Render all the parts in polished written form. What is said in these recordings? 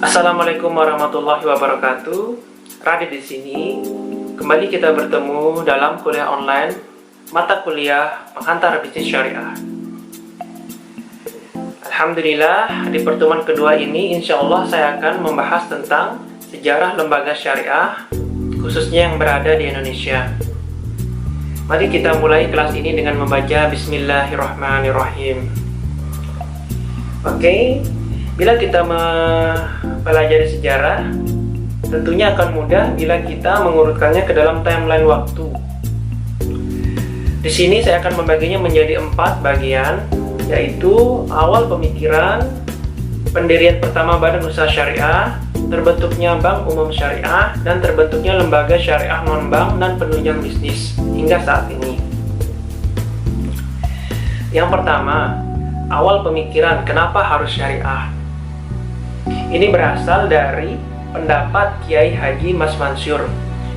Assalamualaikum warahmatullahi wabarakatuh. Radit di sini. Kembali kita bertemu dalam kuliah online mata kuliah pengantar bisnis syariah. Alhamdulillah, di pertemuan kedua ini insya Allah saya akan membahas tentang sejarah lembaga syariah khususnya yang berada di Indonesia. Mari kita mulai kelas ini dengan membaca Bismillahirrahmanirrahim. Oke, bila kita mempelajari sejarah, tentunya akan mudah bila kita mengurutkannya ke dalam timeline waktu. Di sini saya akan membaginya menjadi 4 bagian, yaitu awal pemikiran, pendirian pertama Badan Usaha Syariah, terbentuknya Bank Umum Syariah, dan terbentuknya lembaga syariah non-bank dan penunjang bisnis hingga saat ini. Yang pertama, awal pemikiran kenapa harus syariah. Ini berasal dari pendapat Kiai Haji Mas Mansur,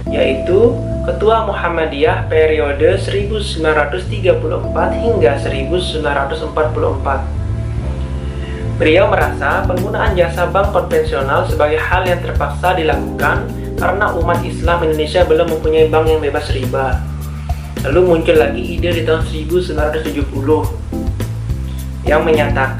yaitu Ketua Muhammadiyah periode 1934 hingga 1944. Beliau merasa penggunaan jasa bank konvensional sebagai hal yang terpaksa dilakukan karena umat Islam Indonesia belum mempunyai bank yang bebas riba. Lalu muncul lagi ide di tahun 1970 yang menyatakan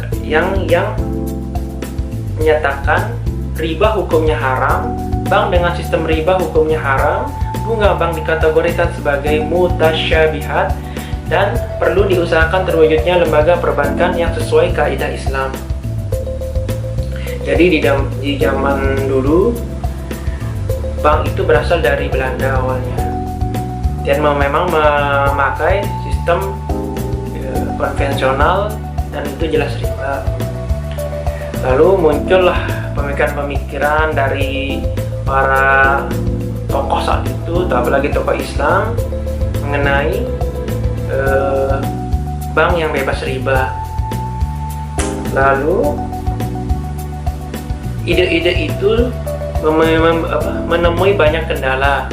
riba hukumnya haram, bank dengan sistem riba hukumnya haram, bunga bank dikategorikan sebagai mutasyabihat, dan perlu diusahakan terwujudnya lembaga perbankan yang sesuai kaidah Islam. Jadi di zaman dulu bank itu berasal dari Belanda awalnya, dan memang memakai sistem konvensional, dan itu jelas riba. Lalu muncullah pemikiran-pemikiran dari para tokoh saat itu, apalagi tokoh Islam, mengenai bank yang bebas riba. Lalu ide-ide itu menemui banyak kendala.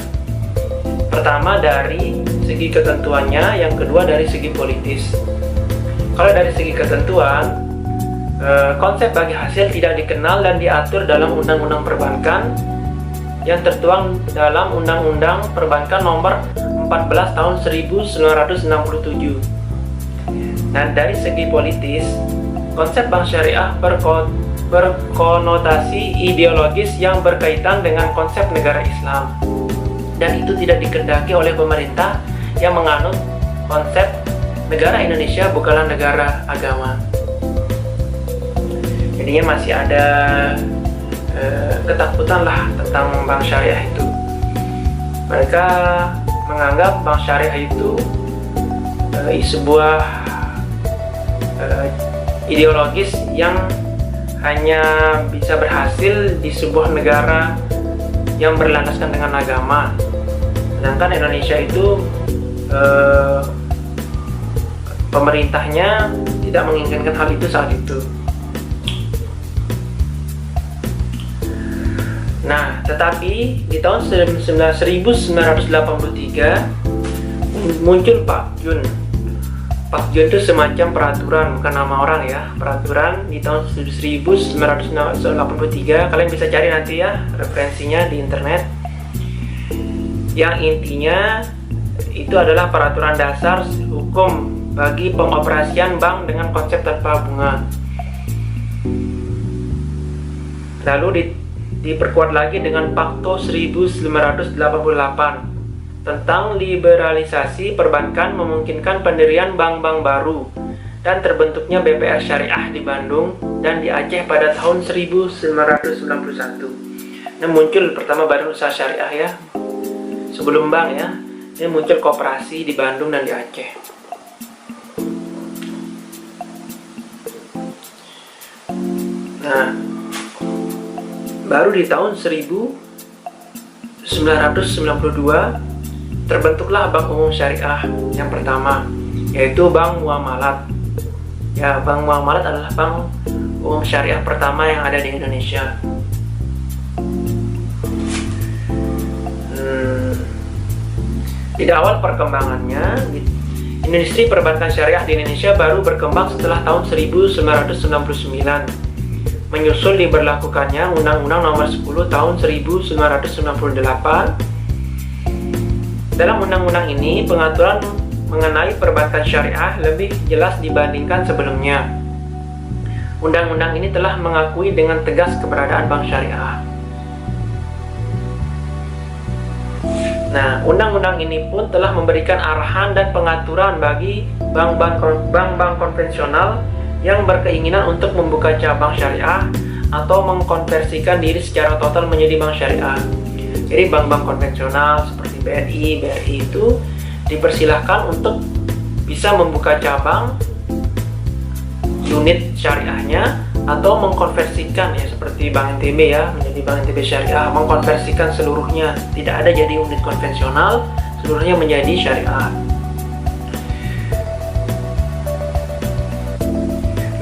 Pertama dari segi ketentuannya, yang kedua dari segi politis. Kalau dari segi ketentuan, konsep bagi hasil tidak dikenal dan diatur dalam Undang-Undang Perbankan yang tertuang dalam Undang-Undang Perbankan Nomor 14 Tahun 1967. Dan dari segi politis, konsep bank syariah berkonotasi ideologis yang berkaitan dengan konsep negara Islam, dan itu tidak dikehendaki oleh pemerintah yang menganut konsep negara Indonesia bukanlah negara agama. Jadinya masih ada ketakutan lah tentang bank syariah itu. Mereka menganggap bank syariah itu sebuah ideologis yang hanya bisa berhasil di sebuah negara yang berlandaskan dengan agama. Sedangkan Indonesia itu pemerintahnya tidak menginginkan hal itu saat itu. Nah, tetapi di tahun 1983 muncul Pak Jun. Pak Jun itu semacam peraturan, bukan nama orang ya, peraturan di tahun 1983. Kalian bisa cari nanti ya referensinya di internet. Yang intinya itu adalah peraturan dasar hukum bagi pengoperasian bank dengan konsep tanpa bunga. Lalu diperkuat lagi dengan Pakto 1988 tentang liberalisasi perbankan, memungkinkan pendirian bank-bank baru dan terbentuknya BPR Syariah di Bandung dan di Aceh pada tahun 1991. Ini muncul pertama Badan Usaha Syariah ya, sebelum bank ya. Ini muncul koperasi di Bandung dan di Aceh. Nah, baru di tahun 1992 terbentuklah Bank Umum Syariah yang pertama, yaitu Bank Muamalat. Ya, Bank Muamalat adalah Bank Umum Syariah pertama yang ada di Indonesia. Di awal perkembangannya, industri perbankan syariah di Indonesia baru berkembang setelah tahun 1999. menyusul diberlakukannya Undang-Undang Nomor 10 Tahun 1998. Dalam undang-undang ini, pengaturan mengenai perbankan syariah lebih jelas dibandingkan sebelumnya. Undang-undang ini telah mengakui dengan tegas keberadaan bank syariah. Nah, undang-undang ini pun telah memberikan arahan dan pengaturan bagi bank-bank konvensional yang berkeinginan untuk membuka cabang syariah atau mengkonversikan diri secara total menjadi bank syariah. Jadi bank-bank konvensional seperti BRI itu dipersilahkan untuk bisa membuka cabang unit syariahnya atau mengkonversikan, ya seperti Bank NTB ya, menjadi Bank NTB Syariah, mengkonversikan seluruhnya, tidak ada jadi unit konvensional, seluruhnya menjadi syariah.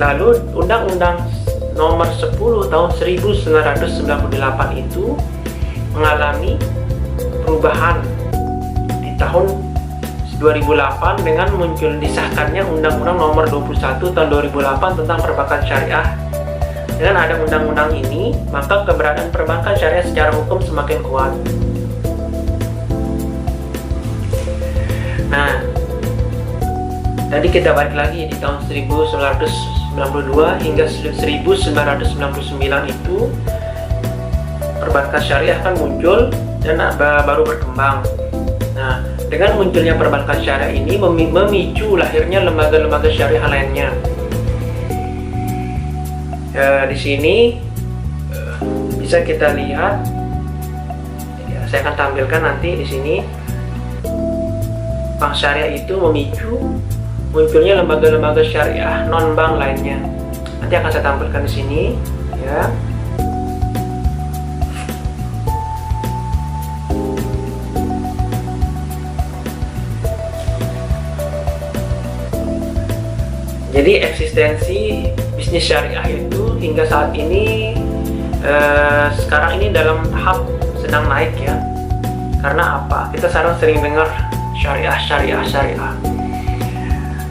Lalu Undang-Undang Nomor 10 Tahun 1998 itu mengalami perubahan di tahun 2008 dengan disahkannya Undang-Undang Nomor 21 Tahun 2008 tentang perbankan syariah. Dengan ada undang-undang ini, maka keberadaan perbankan syariah secara hukum semakin kuat. Nah, tadi kita balik lagi di tahun 1992 hingga 1999 itu perbankan syariah kan muncul dan baru berkembang. Nah, dengan munculnya perbankan syariah ini memicu lahirnya lembaga-lembaga syariah lainnya. Di sini bisa kita lihat, ya, saya akan tampilkan nanti di sini. Bank syariah itu memicu munculnya lembaga-lembaga syariah non-bank lainnya. Nanti akan saya tampilkan di sini, ya. Jadi eksistensi bisnis syariah itu hingga saat ini sekarang ini dalam tahap sedang naik ya. Karena apa? Kita sekarang sering dengar syariah.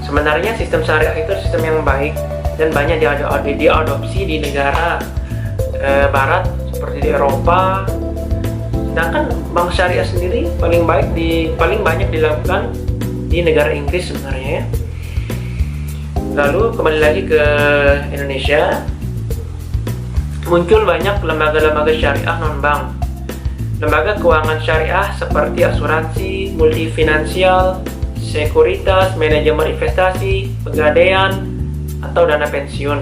Sebenarnya sistem syariah itu sistem yang baik dan banyak diadopsi di negara barat seperti di Eropa. Sedangkan bank syariah sendiri paling banyak dilakukan di negara Inggris sebenarnya ya. Lalu kembali lagi ke Indonesia, muncul banyak lembaga-lembaga syariah non-bank. Lembaga keuangan syariah seperti asuransi, multifinansial, sekuritas, manajemen investasi, pegadaian, atau dana pensiun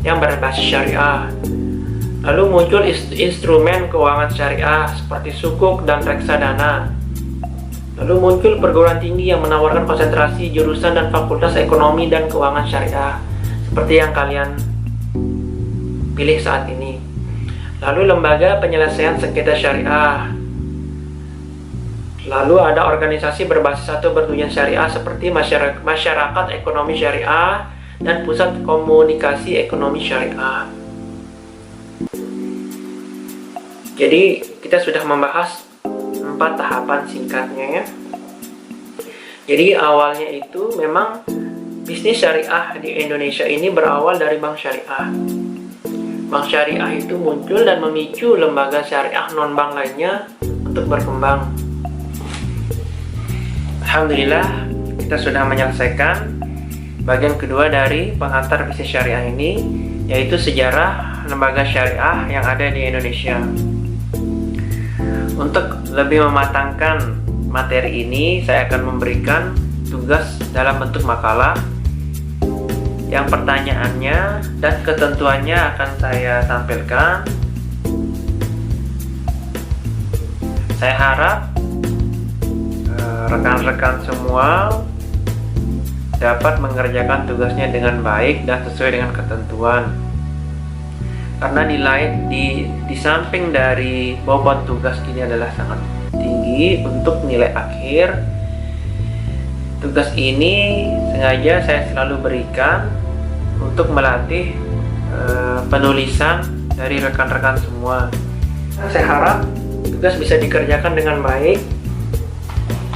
yang berbasis syariah. Lalu muncul instrumen keuangan syariah seperti sukuk dan reksadana. Lalu muncul perguruan tinggi yang menawarkan konsentrasi jurusan dan fakultas ekonomi dan keuangan syariah seperti yang kalian pilih saat ini. Lalu lembaga penyelesaian sengketa syariah. Lalu ada organisasi berbasis atau bertujuan syariah seperti masyarakat ekonomi syariah dan pusat komunikasi ekonomi syariah. Jadi kita sudah membahas 4 tahapan singkatnya ya. Jadi awalnya itu memang bisnis syariah di Indonesia ini berawal dari bank syariah. Bank syariah itu muncul dan memicu lembaga syariah non-bank lainnya untuk berkembang. Alhamdulillah kita sudah menyelesaikan bagian kedua dari pengantar bisnis syariah ini, yaitu sejarah lembaga syariah yang ada di Indonesia. Untuk lebih mematangkan materi ini, saya akan memberikan tugas dalam bentuk makalah yang pertanyaannya dan ketentuannya akan saya tampilkan. Saya harap rekan-rekan semua dapat mengerjakan tugasnya dengan baik dan sesuai dengan ketentuan. Karena di samping dari bobot tugas ini adalah sangat tinggi untuk nilai akhir, tugas ini sengaja saya selalu berikan untuk melatih penulisan dari rekan-rekan semua. Saya harap tugas bisa dikerjakan dengan baik.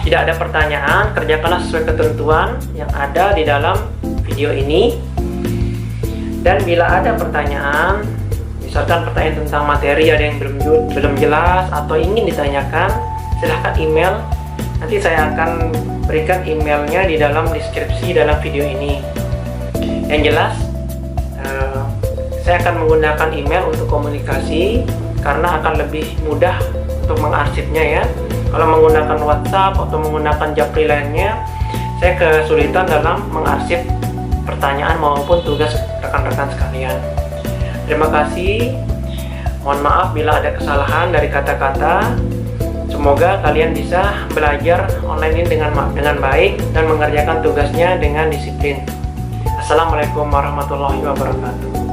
Tidak ada pertanyaan, kerjakanlah sesuai ketentuan yang ada di dalam video ini. Dan bila ada pertanyaan, misalkan pertanyaan tentang materi ada yang belum jelas atau ingin ditanyakan, silahkan email. Nanti saya akan berikan emailnya di dalam deskripsi dalam video ini. Yang jelas, saya akan menggunakan email untuk komunikasi karena akan lebih mudah untuk mengarsipnya ya. Kalau menggunakan WhatsApp atau menggunakan Japri lainnya, saya kesulitan dalam mengarsip pertanyaan maupun tugas rekan-rekan sekalian. Terima kasih. Mohon maaf bila ada kesalahan dari kata-kata. Semoga kalian bisa belajar online ini dengan baik dan mengerjakan tugasnya dengan disiplin. Assalamualaikum warahmatullahi wabarakatuh.